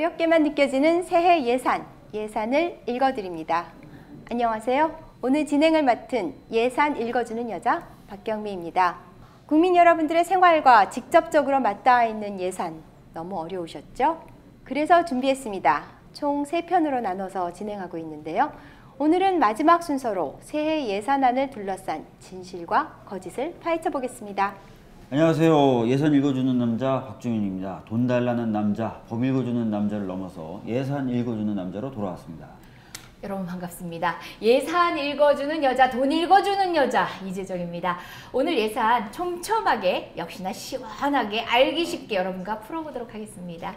어렵게만 느껴지는 새해 예산, 예산을 읽어드립니다. 안녕하세요. 오늘 진행을 맡은 예산 읽어주는 여자 박경미입니다. 국민 여러분들의 생활과 직접적으로 맞닿아 있는 예산, 너무 어려우셨죠? 그래서 준비했습니다. 총 3편으로 나눠서 진행하고 있는데요. 오늘은 마지막 순서로 새해 예산안을 둘러싼 진실과 거짓을 파헤쳐 보겠습니다. 안녕하세요. 예산 읽어주는 남자 박주민입니다. 돈 달라는 남자, 법 읽어주는 남자를 넘어서 예산 읽어주는 남자로 돌아왔습니다. 여러분 반갑습니다. 예산 읽어주는 여자, 돈 읽어주는 여자 이재정입니다. 오늘 예산 촘촘하게 역시나 시원하게 알기 쉽게 여러분과 풀어보도록 하겠습니다.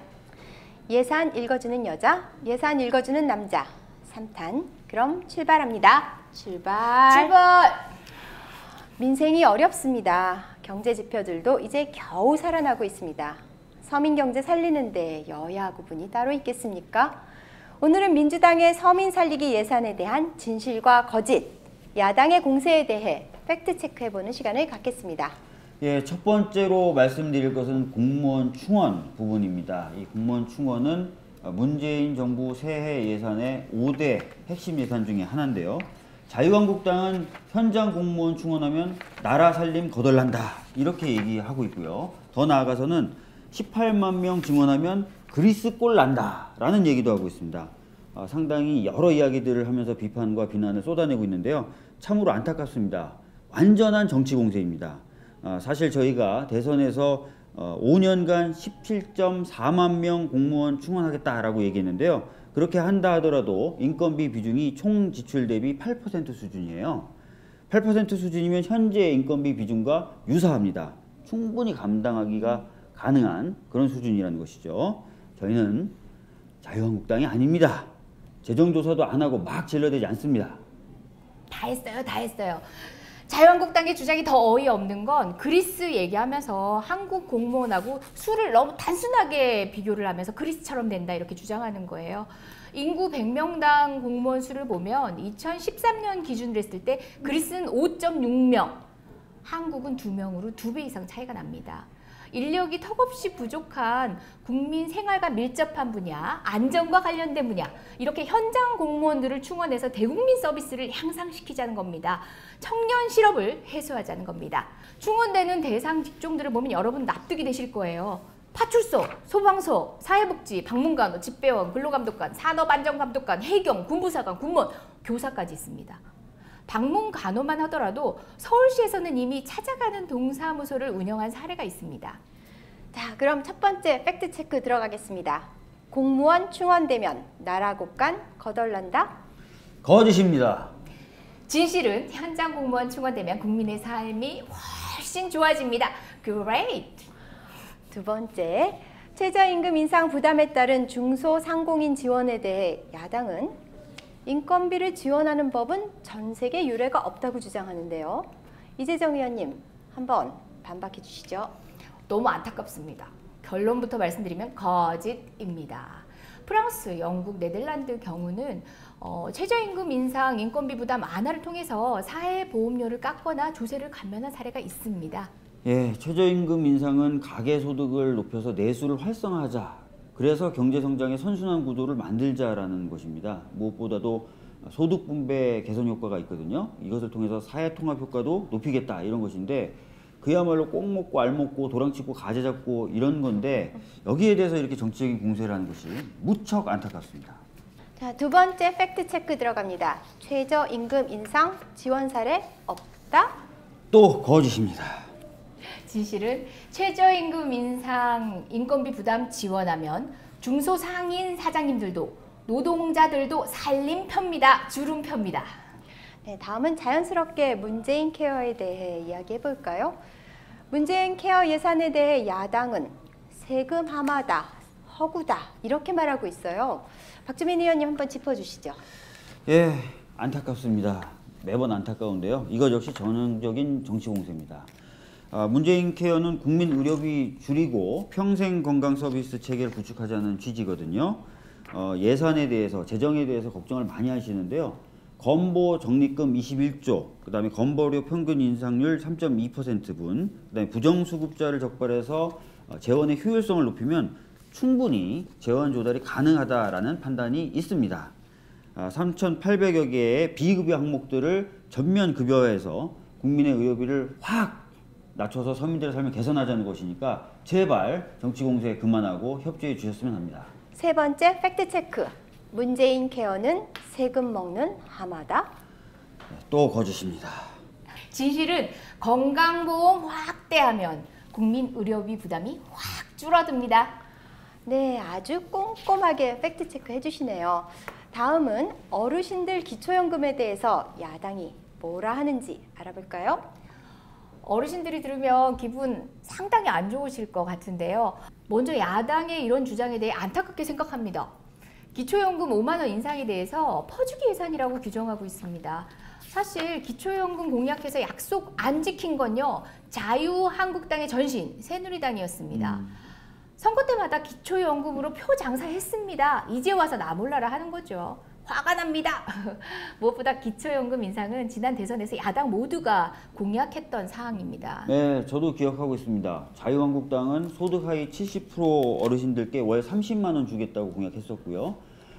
예산 읽어주는 여자, 예산 읽어주는 남자 3탄 그럼 출발합니다. 출발! 민생이 어렵습니다. 경제 지표들도 이제 겨우 살아나고 있습니다. 서민 경제 살리는데 여야 구분이 따로 있겠습니까? 오늘은 민주당의 서민 살리기 예산에 대한 진실과 거짓, 야당의 공세에 대해 팩트 체크해보는 시간을 갖겠습니다. 예, 첫 번째로 말씀드릴 것은 공무원 충원 부분입니다. 이 공무원 충원은 문재인 정부 새해 예산의 5대 핵심 예산 중에 하나인데요. 자유한국당은 현장 공무원 충원하면 나라 살림 거덜난다 이렇게 얘기하고 있고요. 더 나아가서는 18만 명 증원하면 그리스 꼴 난다 라는 얘기도 하고 있습니다. 상당히 여러 이야기들을 하면서 비판과 비난을 쏟아내고 있는데요. 참으로 안타깝습니다. 완전한 정치 공세입니다. 사실 저희가 대선에서 5년간 17.4만 명 공무원 충원하겠다라고 얘기했는데요. 그렇게 한다 하더라도 인건비 비중이 총 지출 대비 8% 수준이에요. 8% 수준이면 현재 인건비 비중과 유사합니다. 충분히 감당하기가 가능한 그런 수준이라는 것이죠. 저희는 자유한국당이 아닙니다. 재정조사도 안 하고 막 질러대지 않습니다. 다 했어요. 자유한국당의 주장이 더 어이없는 건 그리스 얘기하면서 한국 공무원하고 수를 너무 단순하게 비교를 하면서 그리스처럼 된다 이렇게 주장하는 거예요. 인구 100명당 공무원 수를 보면 2013년 기준으로 했을 때 그리스는 5.6명, 한국은 2명으로 2배 이상 차이가 납니다. 인력이 턱없이 부족한 국민 생활과 밀접한 분야, 안전과 관련된 분야, 이렇게 현장 공무원들을 충원해서 대국민 서비스를 향상시키자는 겁니다. 청년 실업을 해소하자는 겁니다. 충원되는 대상 직종들을 보면 여러분 납득이 되실 거예요. 파출소, 소방서, 사회복지, 방문관, 집배원, 근로감독관, 산업안전감독관, 해경, 군부사관, 군무원, 교사까지 있습니다. 방문간호만 하더라도 서울시에서는 이미 찾아가는 동사무소를 운영한 사례가 있습니다. 자, 그럼 첫 번째 팩트 체크 들어가겠습니다. 공무원 충원되면 나라 곳간 거덜난다? 거짓입니다. 진실은 현장 공무원 충원되면 국민의 삶이 훨씬 좋아집니다. Great! 두 번째, 최저임금 인상 부담에 따른 중소상공인 지원에 대해 야당은 인건비를 지원하는 법은 전 세계 유례가 없다고 주장하는데요. 이재정 의원님, 한번 반박해 주시죠. 너무 안타깝습니다. 결론부터 말씀드리면 거짓입니다. 프랑스, 영국, 네덜란드 경우는 최저임금 인상, 인건비 부담 완화를 통해서 사회보험료를 깎거나 조세를 감면한 사례가 있습니다. 예, 최저임금 인상은 가계소득을 높여서 내수를 활성화하자. 그래서 경제성장의 선순환 구도를 만들자라는 것입니다. 무엇보다도 소득 분배 개선 효과가 있거든요. 이것을 통해서 사회 통합 효과도 높이겠다 이런 것인데 그야말로 꼭 먹고 알 먹고 도랑치고 가재 잡고 이런 건데 여기에 대해서 이렇게 정치적인 공세를 하는 것이 무척 안타깝습니다. 자, 두 번째 팩트 체크 들어갑니다. 최저임금 인상 지원 사례 없다? 또 거짓입니다. 진실은 최저임금 인상, 인건비 부담 지원하면 중소상인 사장님들도 노동자들도 살림편입니다. 주름편입니다. 네, 다음은 자연스럽게 문재인 케어에 대해 이야기해 볼까요? 문재인 케어 예산에 대해 야당은 세금 하마다, 허구다 이렇게 말하고 있어요. 박주민 의원님 한번 짚어주시죠. 예, 안타깝습니다. 매번 안타까운데요. 이것 역시 전형적인 정치 공세입니다. 문재인 케어는 국민 의료비 줄이고 평생 건강 서비스 체계를 구축하자는 취지거든요. 예산에 대해서, 재정에 대해서 걱정을 많이 하시는데요. 건보 적립금 21조, 그 다음에 건보료 평균 인상률 3.2%분, 그 다음에 부정수급자를 적발해서 재원의 효율성을 높이면 충분히 재원 조달이 가능하다라는 판단이 있습니다. 3,800여 개의 비급여 항목들을 전면 급여해서 국민의 의료비를 확 낮춰서 서민들의 삶을 개선하자는 것이니까 제발 정치 공세 그만하고 협조해 주셨으면 합니다. 세 번째 팩트체크. 문재인 케어는 세금 먹는 하마다. 또 거짓입니다. 진실은 건강보험 확대하면 국민 의료비 부담이 확 줄어듭니다. 네, 아주 꼼꼼하게 팩트체크 해주시네요. 다음은 어르신들 기초연금에 대해서 야당이 뭐라 하는지 알아볼까요? 어르신들이 들으면 기분 상당히 안 좋으실 것 같은데요. 먼저 야당의 이런 주장에 대해 안타깝게 생각합니다. 기초연금 5만 원 인상에 대해서 퍼주기 예산이라고 규정하고 있습니다. 사실 기초연금 공약해서 약속 안 지킨 건요. 자유한국당의 전신 새누리당이었습니다. 선거 때마다 기초연금으로 표 장사했습니다. 이제 와서 나 몰라라 하는 거죠. 화가 납니다. 무엇보다 기초연금 인상은 지난 대선에서 야당 모두가 공약했던 사항입니다. 네, 저도 기억하고 있습니다. 자유한국당은 소득 하위 70% 어르신들께 월 30만 원 주겠다고 공약했었고요.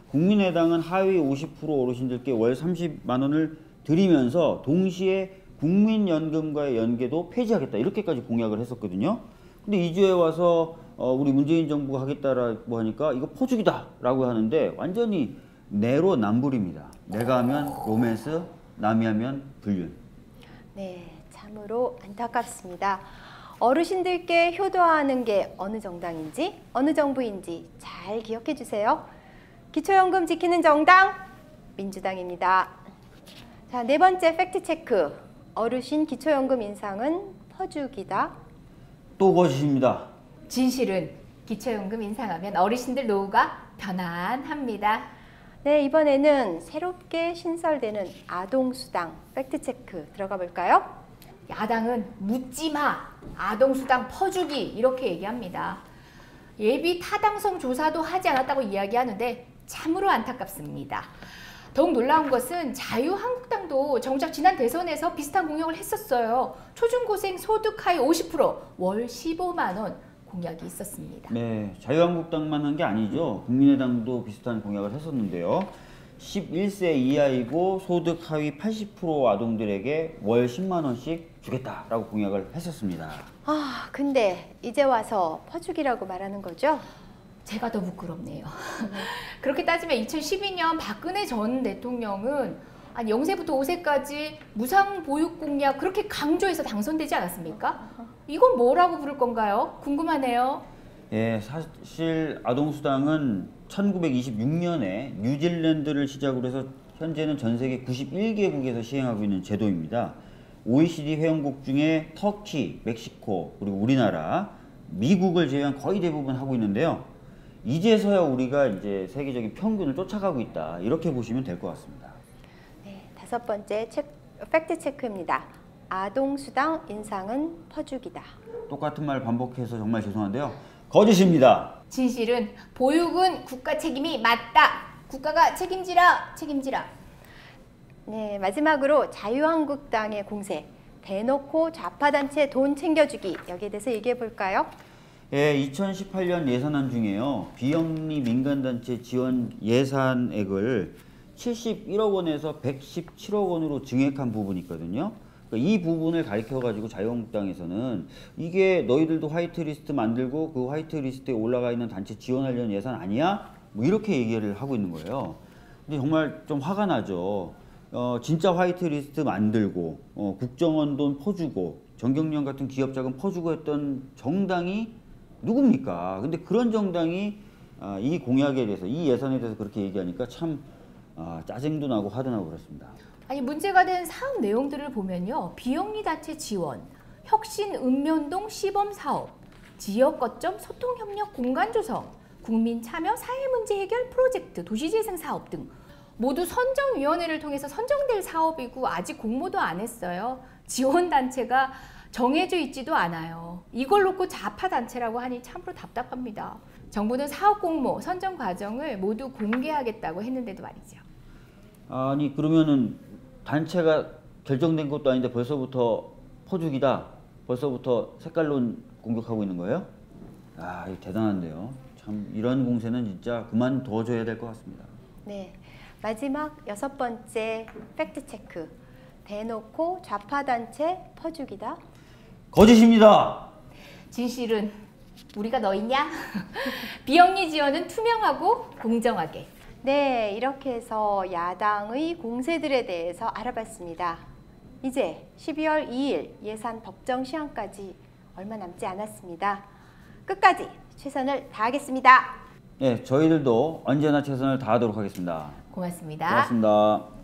국민의당은 하위 50% 어르신들께 월 30만 원을 드리면서 동시에 국민연금과의 연계도 폐지하겠다 이렇게까지 공약을 했었거든요. 근데 이주에 와서 우리 문재인 정부가 하겠다라고 하니까 이거 포주기다라고 하는데 완전히 내로남불입니다. 내가 하면 로맨스, 남이 하면 불륜. 네, 참으로 안타깝습니다. 어르신들께 효도하는 게 어느 정당인지, 어느 정부인지 잘 기억해 주세요. 기초연금 지키는 정당, 민주당입니다. 자, 네 번째 팩트체크. 어르신 기초연금 인상은 퍼주기다. 또 거짓입니다. 진실은 기초연금 인상하면 어르신들 노후가 편안합니다. 네, 이번에는 새롭게 신설되는 아동수당 팩트체크 들어가 볼까요? 야당은 묻지마, 아동수당 퍼주기 이렇게 얘기합니다. 예비 타당성 조사도 하지 않았다고 이야기하는데 참으로 안타깝습니다. 더욱 놀라운 것은 자유한국당도 정작 지난 대선에서 비슷한 공약을 했었어요. 초중고생 소득 하위 50%, 월 15만 원 공약이 있었습니다. 네, 자유한국당만 한 게 아니죠. 국민의당도 비슷한 공약을 했었는데요. 11세 이하이고 소득 하위 80% 아동들에게 월 10만 원씩 주겠다라고 공약을 했었습니다. 아, 근데 이제 와서 퍼주기라고 말하는 거죠? 제가 더 부끄럽네요. 그렇게 따지면 2012년 박근혜 전 대통령은 0세부터 5세까지 무상보육 공약 그렇게 강조해서 당선되지 않았습니까? 이건 뭐라고 부를 건가요? 궁금하네요. 예, 사실 아동수당은 1926년에 뉴질랜드를 시작으로 해서 현재는 전 세계 91개국에서 시행하고 있는 제도입니다. OECD 회원국 중에 터키, 멕시코, 그리고 우리나라, 미국을 제외한 거의 대부분 하고 있는데요. 이제서야 우리가 이제 세계적인 평균을 쫓아가고 있다. 이렇게 보시면 될 것 같습니다. 네, 다섯 번째 팩트 체크입니다. 아동수당 인상은 퍼주기다. 똑같은 말 반복해서 정말 죄송한데요. 거짓입니다. 진실은 보육은 국가 책임이 맞다. 국가가 책임지라. 네, 마지막으로 자유한국당의 공세. 대놓고 좌파단체 돈 챙겨주기. 여기에 대해서 얘기해 볼까요? 예, 2018년 예산안 중에요. 비영리 민간단체 지원 예산액을 71억 원에서 117억 원으로 증액한 부분이 있거든요. 그러니까 이 부분을 가리켜가지고 자유한국당에서는 이게 너희들도 화이트리스트 만들고 그 화이트리스트에 올라가 있는 단체 지원하려는 예산 아니야? 뭐 이렇게 얘기를 하고 있는 거예요. 근데 정말 좀 화가 나죠. 진짜 화이트리스트 만들고 국정원 돈 퍼주고 정경련 같은 기업 자금 퍼주고 했던 정당이 누굽니까? 근데 그런 정당이 이 공약에 대해서 이 예산에 대해서 그렇게 얘기하니까 참 짜증도 나고 화도 나고 그렇습니다. 아니 문제가 된 사업 내용들을 보면요. 비영리 단체 지원, 혁신 읍면동 시범 사업, 지역 거점 소통 협력 공간 조성, 국민 참여 사회 문제 해결 프로젝트, 도시재생 사업 등 모두 선정위원회를 통해서 선정될 사업이고 아직 공모도 안 했어요. 지원 단체가 정해져 있지도 않아요. 이걸 놓고 좌파 단체라고 하니 참으로 답답합니다. 정부는 사업 공모, 선정 과정을 모두 공개하겠다고 했는데도 말이죠. 아니 그러면은 단체가 결정된 것도 아닌데 벌써부터 퍼주기다. 벌써부터 색깔론 공격하고 있는 거예요? 이거 대단한데요. 참 이런 공세는 진짜 그만둬줘야 될 것 같습니다. 네. 마지막 6번째 팩트 체크. 대놓고 좌파 단체 퍼주기다. 거짓입니다. 진실은 우리가 너 있냐? 비영리 지원은 투명하고 공정하게. 네, 이렇게 해서 야당의 공세들에 대해서 알아봤습니다. 이제 12월 2일 예산 법정 시한까지 얼마 남지 않았습니다. 끝까지 최선을 다하겠습니다. 네, 저희들도 언제나 최선을 다하도록 하겠습니다. 고맙습니다. 고맙습니다.